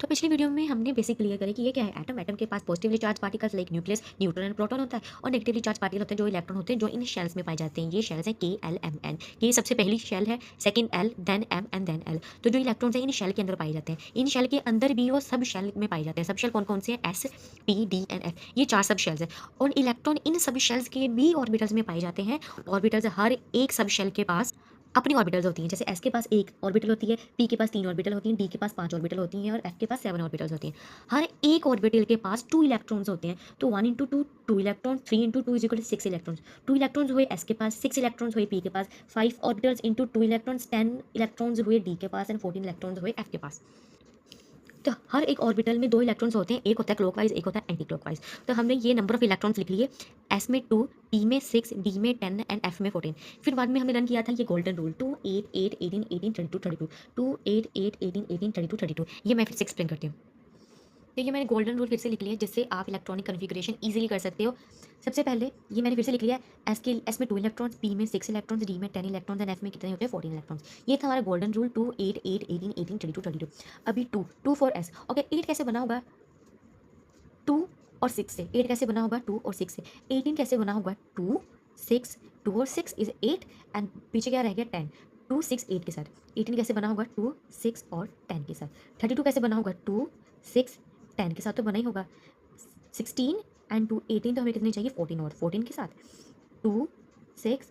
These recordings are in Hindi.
तो पिछली वीडियो में हमने बेसिक क्लियर करी कि ये क्या है। एटम एटम के पास positively charge particles like nucleus, neutron and proton होता है, और नेगेटिवली चार्ज पार्टिकल होते हैं जो इलेक्ट्रॉन होते हैं, जो इन शेल्स में पाए जाते हैं। ये शेल्स हैं के एल एम एन। ये सबसे पहली शेल है, second L, then M and then L. तो जो इलेक्ट्रॉन्स हैं इन शेल के अंदर पाए जाते हैं। इन शेल के अंदर भी वो सब शेल में पाए जाते हैं। सब शेल कौन कौन से हैं? S, P, D and F. ये 4 सब शेल्स हैं। और इलेक्ट्रॉन इन सब शेल्स के भी ऑर्बिटल्स में पाए जाते हैं। ऑर्बिटल्स हर एक सब शेल के पास अपनी ऑर्बिटल्स होती हैं। जैसे एस के पास एक ऑर्बिटल होती है, पी के पास 3 ऑर्बिटल होती हैं, डी के पास 5 ऑर्बिटल होती हैं और एफ के पास 7 ऑर्बिटल्स होती हैं। हर एक ऑर्बिटल के पास 2 इलेक्ट्रॉन्स होते हैं। तो 1 into two 2 electron, 3 into two is equal to 6 electrons. 2 electrons हुए एस के पास, 6 इलेक्ट्रॉन्स हुए पी के पास, 5 ऑर्बिटल्स इंटू 2 इलेक्ट्रॉन्स, 10 इलेक्ट्रॉन्स हुए डी के पास एंड 14 इलेक्ट्रॉन्स हुए एफ के पास। तो हर एक ऑर्बिटल में 2 इलेक्ट्रॉन्स होते हैं। एक होता है क्लॉकवाइज, एक होता है एंटी क्लॉकवाइज। तो हमने ये नंबर ऑफ इलेक्ट्रॉन्स लिख लिए। एस में 2, पी में 6, डी में 10 एंड एफ में 14। फिर बाद में हमने रन किया था ये गोल्डन रूल 2 8 8 18 18 32 32 2 8 8 18 18 32 32। ये मैं फिर से एक्सप्लेन करती हूँ। तो ये मैंने गोल्डन रूल फिर से लिख लिया जिससे आप इलेक्ट्रॉनिक कन्फिग्रेशन इजीली कर सकते हो। सबसे पहले ये मैंने फिर से लिख लिया। एस में 2 इलेक्ट्रॉन्स, पी में 6 इलेक्ट्रॉन्स, डी में 10 इलेक्ट्रॉन्स एंड एफ में कितने होते हैं? 14 इलेक्ट्रॉन्स। ये था हमारा गोल्डन रूल 2 8 8 18 18 32 32। अभी 2 फॉर एस। ओके, 8 कैसे बना होगा? 2 और 6 से। 8 कैसे बना होगा? 2 और 6 से। 18 कैसे बना होगा? 2 6, 2 और 6 इज 8 एंड पीछे क्या रह गया? 10। 2 6 8 के साथ। 18 कैसे बना होगा? 2 6 और 10 के साथ। 32 कैसे बना होगा? 2 6 10 के साथ तो बना ही होगा। 16 एंड 2 18, तो हमें कितनी चाहिए? 14 और 14 के साथ। 2 6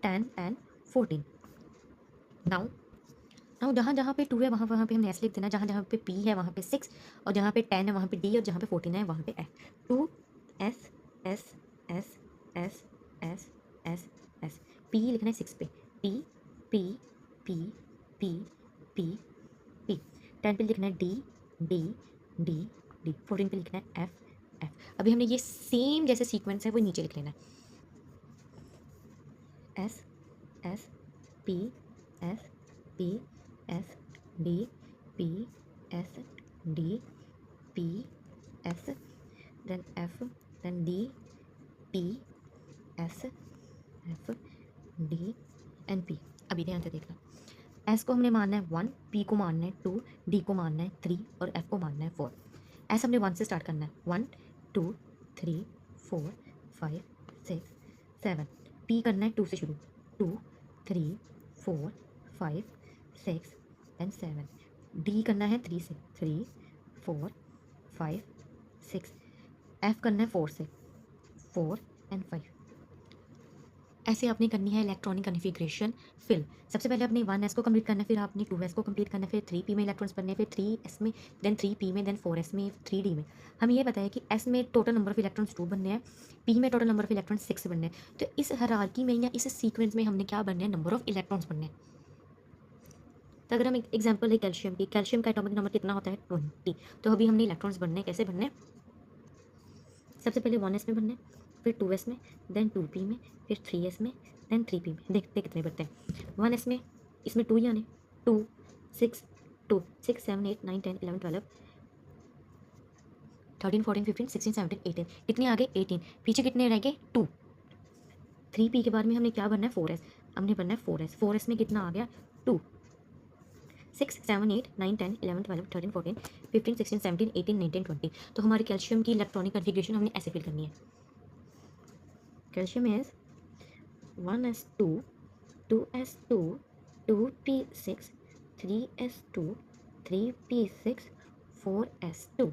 10 एंड 14। नाउ नाउ जहाँ जहाँ पे 2 है वहाँ वहाँ पे हमने एस लिख देना। जहाँ जहाँ पे पी है वहाँ पे 6, और जहाँ पे 10 है वहाँ पे डी, और जहाँ पे 14 है वहाँ पे F. 2 S S S S S S s. P लिखना है 6 पे। P P P P P P. 10 पे लिखना है डी डी डी डी। 14 पे लिखना है एफ एफ। अभी हमने ये सेम जैसे सीक्वेंस है वो नीचे लिख लेना है। S s p s p s d p s d p s, then f, then d p s f d and p. अभी ध्यान से देखना। एस को हमने मानना है 1, पी को मानना है 2, डी को मानना है 3 और एफ को मानना है 4। एस हमने 1 से स्टार्ट करना है। 1 2 3 4 5 6 7। पी करना है 2 से शुरू। 2 3 4 5 6 एंड 7। डी करना है 3 से। 3 4 5 6। एफ करना है 4 से। 4 एंड 5। ऐसे आपने करनी है इलेक्ट्रॉनिक कन्फिग्रेशन फिल। सबसे पहले आपने 1s को कंप्लीट करना है, फिर आपने 2s को कंप्लीट करना है, फिर 3p में इलेक्ट्रॉन्स बनने हैं, फिर 3s में, देन 3p में, देन 4s में, 3d में। हमें ये बताया कि s में टोटल नंबर ऑफ इलेक्ट्रॉन्स 2 बनने हैं, p में टोटल नंबर ऑफ इलेक्ट्रॉन्स 6 बनने हैं। तो इस हायरार्की में या इस सीक्वेंस में हमने क्या बनने हैं? नंबर ऑफ इलेक्ट्रॉन्स बनने हैं। तो अगर हम एक एग्जाम्पल है कैल्शियम की, कैल्शियम का एटॉमिक नंबर कितना होता है? 20। तो अभी हमने इलेक्ट्रॉन्स बनने हैं। कैसे बनने हैं? सबसे पहले 1s में बनना है, फिर 2s में, देन 2p में, फिर 3s में, देन 3p में। देखते कितने बनते हैं। 1s में, इसमें 2 ही आने। 2 6 2 6 7 8 9 10 11 12 13 14 15 16 17 18। कितने आगे? 18। पीछे कितने रह गए? 2। 3p के बाद में हमने क्या बनना है? 4s। हमने बनना है 4s। 4s में कितना आ गया? 2 6 7 8 9 10 11 12 13 14 15 16 17 18 19 20। तो हमारी कैल्शियम की इलेक्ट्रॉनिक कन्फिग्रेशन हमने ऐसे फिल करनी है। Calcium is 1s2 2s2 2p6 3s2 3p6 4s2।